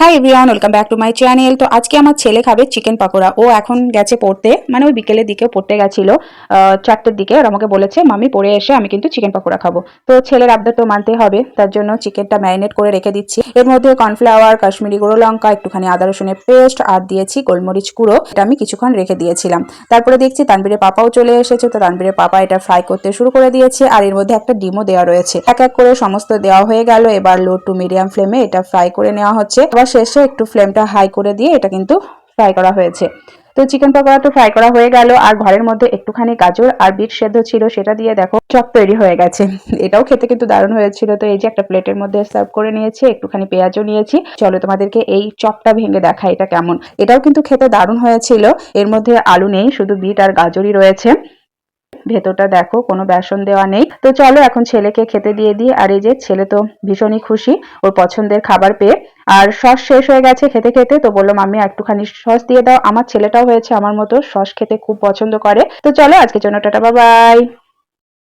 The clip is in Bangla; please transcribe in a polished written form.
Hi everyone, welcome back to my channel. তো আজকে আমার ছেলে খাবে চিকেন পাকোড়া। ও এখন গেছে পড়তে, মানে ওই বিকেলের দিকে পড়তে গেছিল 4টের দিকে। আর আমাকে বলেছে মামি পড়ে এসে আমি কিন্তু চিকেন পাকোড়া খাবো। তো ছেলের আবদার তো মানতে হবে, তার জন্য চিকেনটা ম্যারিনেট করে রেখে দিচ্ছি। এর মধ্যে কর্নফ্লাওয়ার, কাশ্মীরি গুঁড়ো লঙ্কা, একটুখানি আদা রসুনের পেস্ট আর দিয়েছি গোলমরিচ গুঁড়ো। এটা আমি কিছুক্ষণ রেখে দিয়েছিলাম। তারপরে দেখছি তানবীরের পাপাও চলে এসেছে। তো তানবীরের পাপা এটা ফ্রাই করতে শুরু করে দিয়েছে। আর এর মধ্যে একটা ডিমও দেওয়া রয়েছে। এক এক করে সমস্ত দেওয়া হয়ে গেল। এবার লো টু মিডিয়াম ফ্লেমে এটা ফ্রাই করে নেওয়া হচ্ছে। এবার শেষে একটু ফ্লেমটা হাই করে দিয়ে এটা কিন্তু ফ্রাই করা হয়েছে। তো চিকেন পকোড়া তো ফ্রাই করা হয়ে গেল। আর ঘরের মধ্যে একটুখানি গাজর আর বিট সেদ্ধ ছিল, সেটা দিয়ে দেখো চপ তৈরি হয়ে গেছে। এটাও খেতে কিন্তু দারুণ হয়েছিল। তো এই যে একটা প্লেটের মধ্যে সার্ভ করে নিয়েছি, একটুখানি পেঁয়াজও নিয়েছি। চলো তোমাদেরকে এই চপটা ভেঙে দেখা এটা কেমন। এটাও কিন্তু খেতে দারুণ হয়েছিল। এর মধ্যে আলু নেই, শুধু বিট আর গাজরই রয়েছে। ভেতরটা দেখো, কোনো বেসন দেওয়া নেই। তো চলো এখন ছেলেকে খেতে দিয়ে দিই। আর এই যে ছেলে তো ভীষণই খুশি ওর পছন্দের খাবার পেয়ে। আর সস শেষ হয়ে গেছে খেতে খেতে, তো বললো মাম্মি একটুখানি সস দিয়ে দাও। আমার ছেলেটাও হয়েছে আমার মতো, সস খেতে খুব পছন্দ করে। তো চলো আজকের জন্য টাটা, বাই বাই।